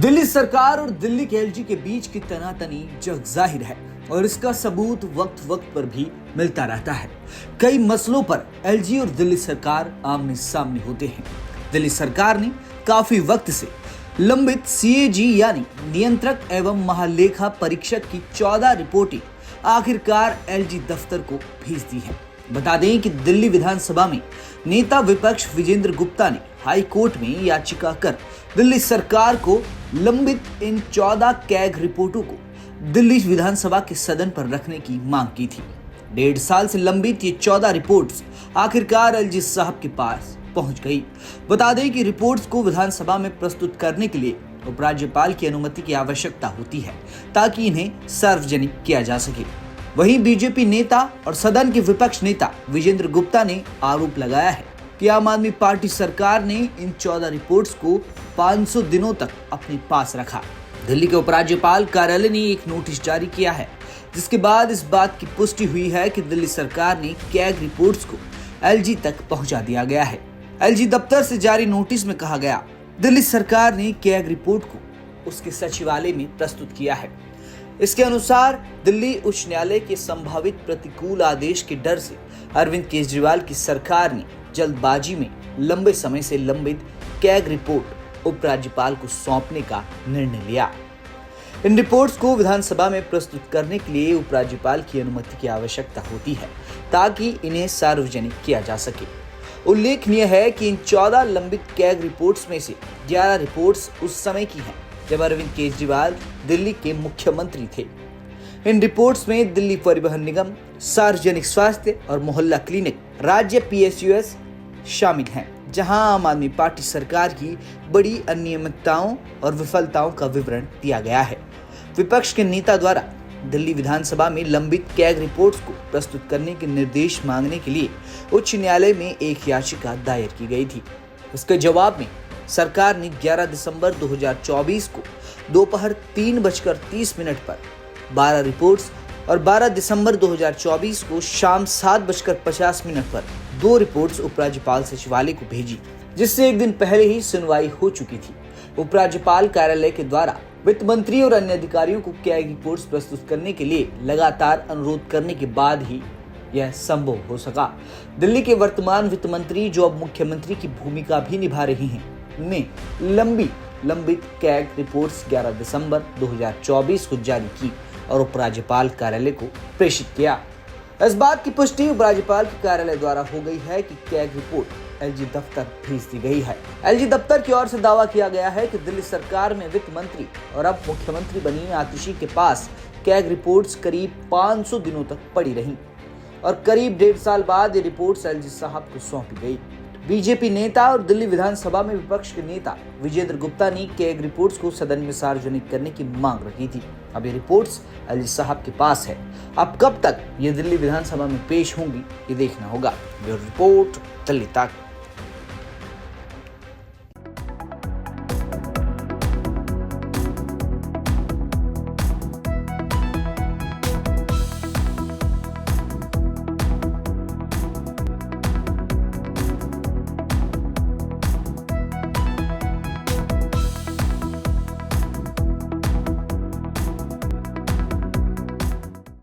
दिल्ली सरकार और दिल्ली के एलजी के बीच की तनातनी जग जाहिर है और इसका सबूत वक्त वक्त पर भी मिलता रहता है। कई मसलों पर एलजी और दिल्ली सरकार आमने सामने होते हैं। दिल्ली सरकार ने काफी वक्त से लंबित सीएजी यानी नियंत्रक एवं महालेखा परीक्षक की 14 रिपोर्टें आखिरकार एलजी दफ्तर को भेज दी है। बता दें कि दिल्ली विधानसभा में नेता विपक्ष विजेंद्र गुप्ता ने हाई कोर्ट में याचिका कर दिल्ली सरकार को लंबित इन 14 कैग रिपोर्टों को दिल्ली विधानसभा के सदन पर रखने की मांग की थी। 1.5 साल से लंबित ये 14 रिपोर्ट्स आखिरकार एलजी साहब के पास पहुंच गई। बता दें कि रिपोर्ट्स को विधानसभा में प्रस्तुत करने के लिए उपराज्यपाल की अनुमति की आवश्यकता होती है ताकि इन्हें सार्वजनिक किया जा सके। वहीं बीजेपी नेता और सदन के विपक्ष नेता विजेंद्र गुप्ता ने आरोप लगाया है कि आम आदमी पार्टी सरकार ने इन 14 रिपोर्ट्स को 500 दिनों तक अपने पास रखा। दिल्ली के उपराज्यपाल कार्यालय ने एक नोटिस जारी किया है, जिसके बाद इस बात की पुष्टि हुई है कि दिल्ली सरकार ने कैग रिपोर्ट्स को एलजी तक पहुंचा दिया गया है। एलजी दफ्तर से जारी नोटिस में कहा गया, दिल्ली सरकार ने कैग रिपोर्ट को उसके सचिवालय में प्रस्तुत किया है। इसके अनुसार दिल्ली उच्च न्यायालय के संभावित प्रतिकूल आदेश के डर से अरविंद केजरीवाल की सरकार ने जल्दबाजी में लंबे समय से लंबित कैग रिपोर्ट उपराज्यपाल को सौंपने का निर्णय लिया। इन रिपोर्ट्स को विधानसभा में प्रस्तुत करने के लिए उपराज्यपाल की अनुमति की आवश्यकता होती है ताकि इन्हें सार्वजनिक किया जा सके। उल्लेखनीय है कि इन 14 लंबित कैग रिपोर्ट्स में से 11 रिपोर्ट्स उस समय की हैं जब अरविंद केजरीवाल दिल्ली के मुख्यमंत्री थे। इन रिपोर्ट्स में दिल्ली परिवहन निगम, सार्वजनिक स्वास्थ्य और मोहल्ला क्लिनिक, राज्य पीएसयूएस शामिल हैं, जहां आम आदमी पार्टी सरकार की बड़ी अनियमितताओं और विफलताओं का विवरण दिया गया है। विपक्ष के नेता द्वारा दिल्ली विधानसभा में लंबित कैग रिपोर्ट्स को प्रस्तुत करने के निर्देश मांगने के लिए उच्च न्यायालय में एक याचिका दायर की गई थी। उसके जवाब में सरकार ने 11 दिसंबर 2024 को दोपहर 3:30 पर 12 रिपोर्ट्स और 12 दिसंबर 2024 को शाम 7:50 पर 2 रिपोर्ट्स उपराज्यपाल सचिवालय को भेजी, जिससे एक दिन पहले ही सुनवाई हो चुकी थी। उपराज्यपाल कार्यालय के द्वारा वित्त मंत्री और अन्य अधिकारियों को कैग रिपोर्ट्स प्रस्तुत करने के लिए लगातार अनुरोध करने के बाद ही यह संभव हो सका। दिल्ली के वर्तमान वित्त मंत्री, जो अब मुख्यमंत्री की भूमिका भी निभा रही हैं, ने लंबित कैग रिपोर्ट्स 11 दिसंबर 2024 को जारी की और उपराज्यपाल कार्यालय को प्रेषित किया। इस बात की पुष्टि उपराज्यपाल के कार्यालय द्वारा हो गई है कि कैग रिपोर्ट एलजी दफ्तर भेज दी गई है। एलजी दफ्तर की ओर से दावा किया गया है कि दिल्ली सरकार में वित्त मंत्री और अब मुख्यमंत्री बनी आतिशी के पास कैग रिपोर्ट्स करीब 500 दिनों तक पड़ी रहीं और करीब 1.5 साल बाद ये रिपोर्ट्स एलजी साहब को सौंपी गई। बीजेपी नेता और दिल्ली विधानसभा में विपक्ष के नेता विजेंद्र गुप्ता ने कैग रिपोर्ट्स को सदन में सार्वजनिक करने की मांग रखी थी। अब ये रिपोर्ट्स एलजी साहब के पास है। अब कब तक ये दिल्ली विधानसभा में पेश होंगी, ये देखना होगा। ब्यूरो रिपोर्ट, दिल्ली तक।